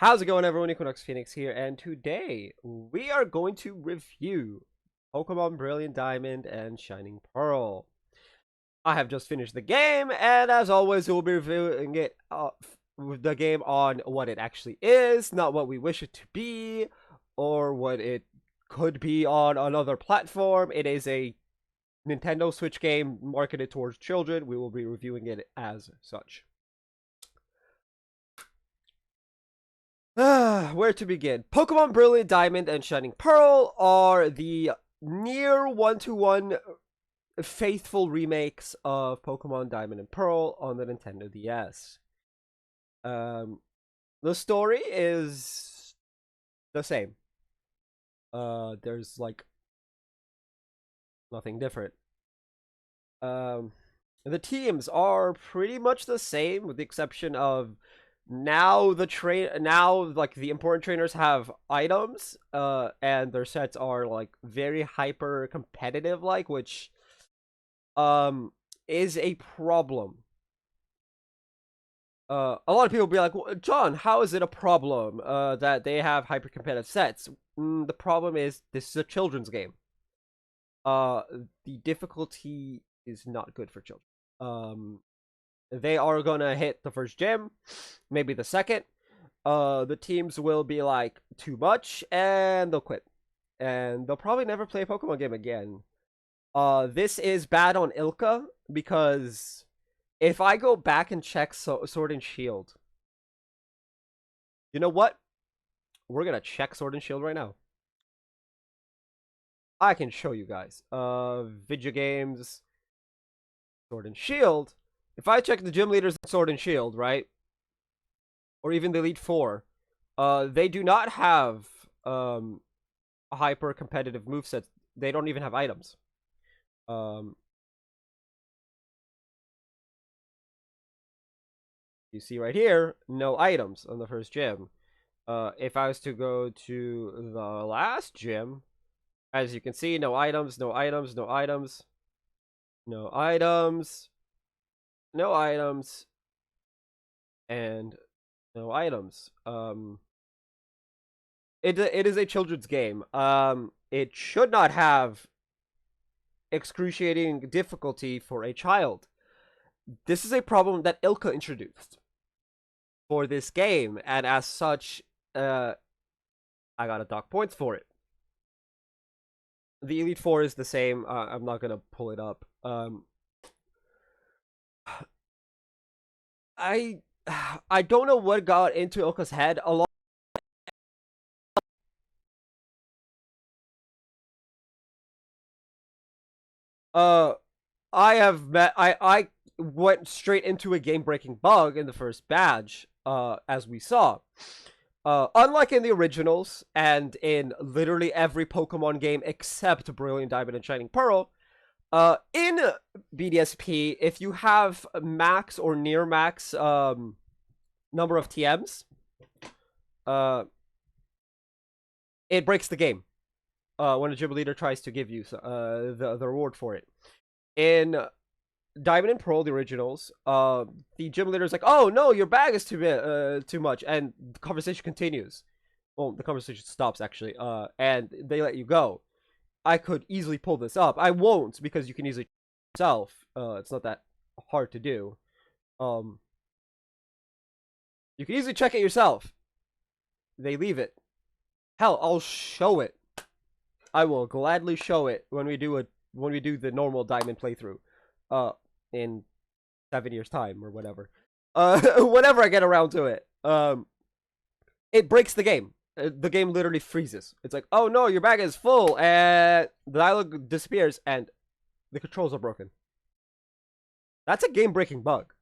How's it going, everyone? Equinox Phoenix here, and today we are going to review Pokemon Brilliant Diamond and Shining Pearl. I have just finished the game, and as always, we'll be reviewing it with the game on what it actually is, not what we wish it to be, or what it could be on another platform. It is a Nintendo Switch game marketed towards children. We will be reviewing it as such. Where to begin? Pokemon Brilliant Diamond and Shining Pearl are the near one-to-one faithful remakes of Pokemon Diamond and Pearl on the Nintendo DS. The story is the same. There's like nothing different. The teams are pretty much the same, with the exception of now like the important trainers have items, and their sets are like very hyper competitive, like, which is a problem. A lot of people be like, well, John, how is it a problem that they have hyper competitive sets? The problem is this is a children's game. The difficulty is not good for children. They are gonna hit the first gym, maybe the second. The teams will be like too much, and they'll quit, and they'll probably never play a Pokemon game again. This is bad on Ilka because if I go back and check Sword and Shield, you know what? We're gonna check Sword and Shield right now. I can show you guys. Video games, Sword and Shield. If I check the gym leaders in Sword and Shield, right? Or even the Elite Four, they do not have a hyper competitive moveset. They don't even have items. You see right here, no items on the first gym. If I was to go to the last gym, as you can see, no items, no items, no items, no items, no items, and no items. It is a children's game. It should not have excruciating difficulty for a child. This is a problem that Ilka introduced for this game, and as such, I got a dock points for it. The Elite Four is the same. I'm not gonna pull it up. I I don't know what got into Ilka's head. A lot. Uh, I have met. I went straight into a game-breaking bug in the first badge. As we saw. Unlike in the originals and in literally every Pokemon game except Brilliant Diamond and Shining Pearl, in BDSP, if you have max or near max number of TMs, it breaks the game when a gym leader tries to give you the reward for it. In Diamond and Pearl, the originals, the gym leader is like, "Oh no, your bag is too much," and the conversation continues. Well, the conversation stops actually, and they let you go. I could easily pull this up. I won't because you can easily yourself. It's not that hard to do. You can easily check it yourself. They leave it. Hell, I'll show it. I will gladly show it when we do the normal Diamond playthrough. In 7 years' time or whatever. Whenever I get around to it. It breaks the game. The game literally freezes. It's like, oh no, your bag is full, and the dialogue disappears, and the controls are broken. That's a game-breaking bug.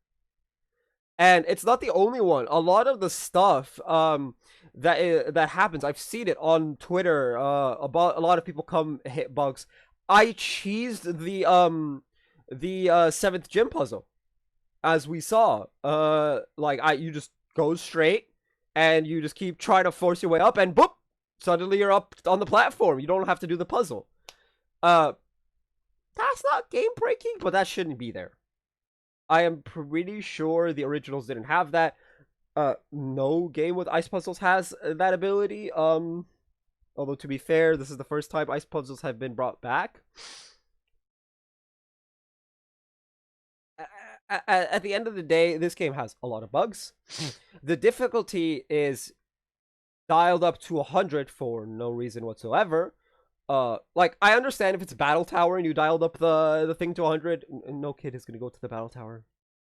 And it's not the only one. A lot of the stuff that happens, I've seen it on Twitter. About a lot of people come hit bugs. I cheesed the seventh gym puzzle, as we saw. You just go straight and you just keep trying to force your way up, and boop, suddenly you're up on the platform. You don't have to do the puzzle. That's not game breaking, but that shouldn't be there. I am pretty sure the originals didn't have that. No game with ice puzzles has that ability. Although to be fair, this is the first time ice puzzles have been brought back. At the end of the day, this game has a lot of bugs. The difficulty is dialed up to 100 for no reason whatsoever. Like, I understand if it's Battle Tower and you dialed up the thing to 100, no kid is gonna go to the Battle Tower.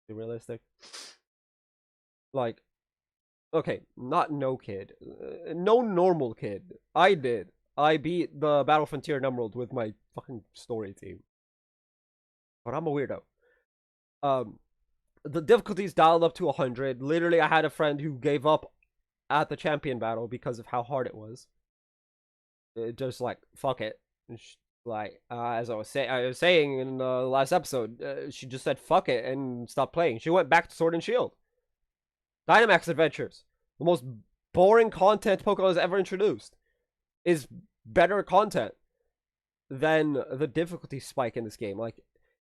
Be realistic. Like, okay, not no kid. No normal kid. I did. I beat the Battle Frontier Emerald with my fucking story team. But I'm a weirdo. The difficulty's dialed up to 100. Literally, I had a friend who gave up at the champion battle because of how hard it was. It just like, fuck it. Like, as I was saying in the last episode, she just said fuck it and stopped playing. She went back to Sword and Shield. Dynamax Adventures, the most boring content Pokemon has ever introduced, is better content than the difficulty spike in this game. Like,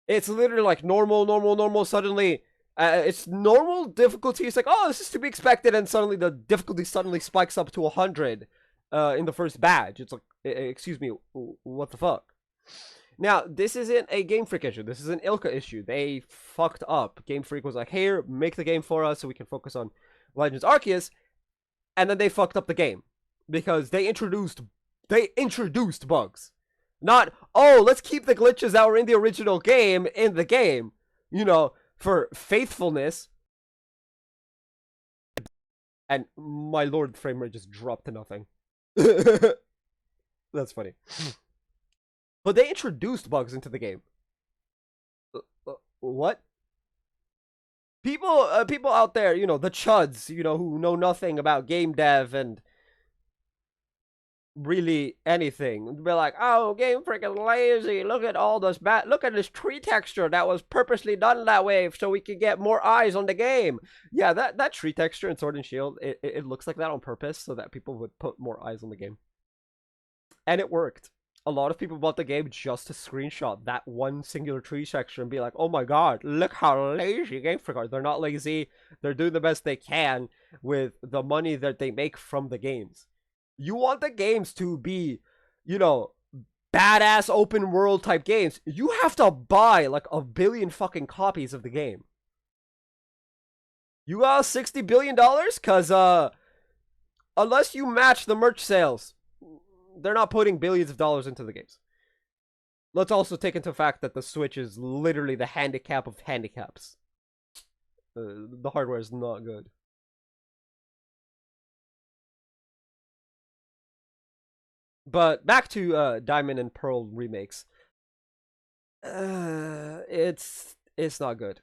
it's literally like normal. Suddenly, it's normal difficulty. It's like, oh, this is to be expected, and suddenly the difficulty suddenly spikes up to 100 in the first badge. It's like, excuse me, what the fuck? Now, this isn't a Game Freak issue. This is an Ilka issue. They fucked up. Game Freak was like, here, make the game for us so we can focus on Legends Arceus. And then they fucked up the game. Because they introduced bugs. Not, oh, let's keep the glitches that were in the original game in the game. You know, for faithfulness. And my lord, frame rate just dropped to nothing. That's funny. But they introduced bugs into the game. What? People out there, you know, the chuds, you know, who know nothing about game dev and really anything, be like, oh, Game Freak is lazy. Look at all this look at this tree texture that was purposely done that way so we could get more eyes on the game. Yeah, that tree texture in Sword and Shield, it looks like that on purpose so that people would put more eyes on the game. And it worked. A lot of people bought the game just to screenshot that one singular tree texture and be like, oh my god, look how lazy Game Freak are. They're not lazy. They're doing the best they can with the money that they make from the games. You want the games to be, you know, badass open world type games. You have to buy like 1 billion fucking copies of the game. You got $60 billion? Cause, unless you match the merch sales, they're not putting billions of dollars into the games. Let's also take into fact that the Switch is literally the handicap of handicaps. The hardware is not good. But back to Diamond and Pearl remakes. It's not good.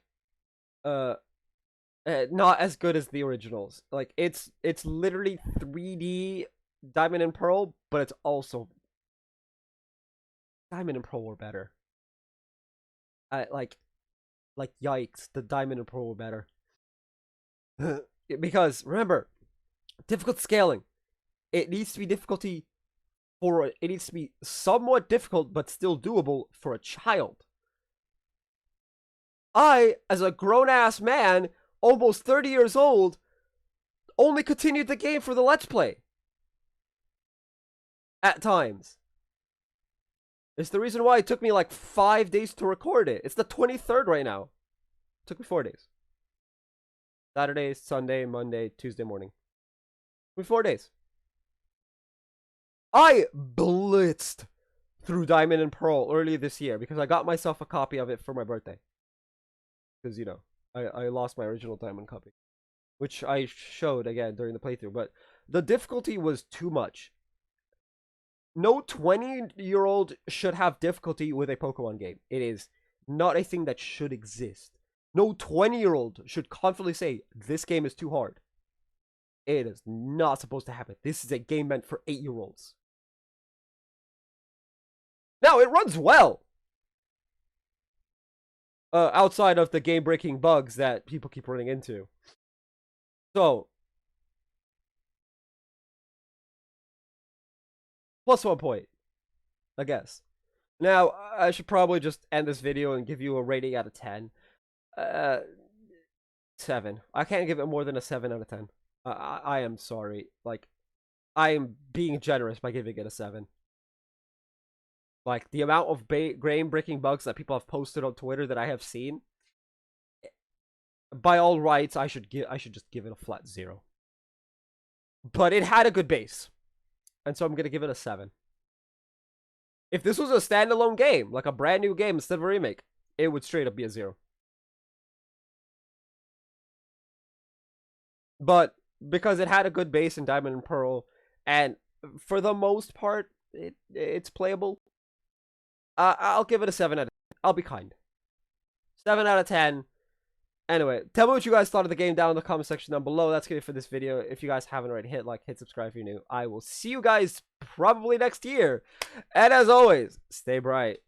Not as good as the originals. Like, it's literally 3D Diamond and Pearl, but it's also Diamond and Pearl were better. Like yikes, the Diamond and Pearl were better. Because remember, difficult scaling. It needs to be it needs to be somewhat difficult but still doable for a child. I, as a grown-ass man, almost 30 years old, only continued the game for the Let's Play. At times. It's the reason why it took me like 5 days to record it. It's the 23rd right now. It took me 4 days. Saturday, Sunday, Monday, Tuesday morning. It took me 4 days. I blitzed through Diamond and Pearl early this year because I got myself a copy of it for my birthday. Because, you know, I lost my original Diamond copy. Which I showed again during the playthrough. But the difficulty was too much. No 20-year-old should have difficulty with a Pokemon game. It is not a thing that should exist. No 20-year-old should confidently say, this game is too hard. It is not supposed to happen. This is a game meant for 8-year-olds. Now, it runs well. Outside of the game-breaking bugs that people keep running into. So, plus 1 point, I guess. Now, I should probably just end this video and give you a rating out of 10. 7. I can't give it more than a 7 out of 10. I am sorry. Like, I am being generous by giving it a 7. Like, the amount of game-breaking bugs that people have posted on Twitter that I have seen, by all rights, I should just give it a flat 0. But it had a good base, and so I'm gonna give it a 7. If this was a standalone game, like a brand new game instead of a remake, it would straight up be a 0. But because it had a good base in Diamond and Pearl, and for the most part, it's playable, I'll give it a 7 out of 10. I'll be kind. 7 out of 10. Anyway, tell me what you guys thought of the game down in the comment section down below. That's gonna be for this video. If you guys haven't already, hit like, hit subscribe if you're new. I will see you guys probably next year. And as always, stay bright.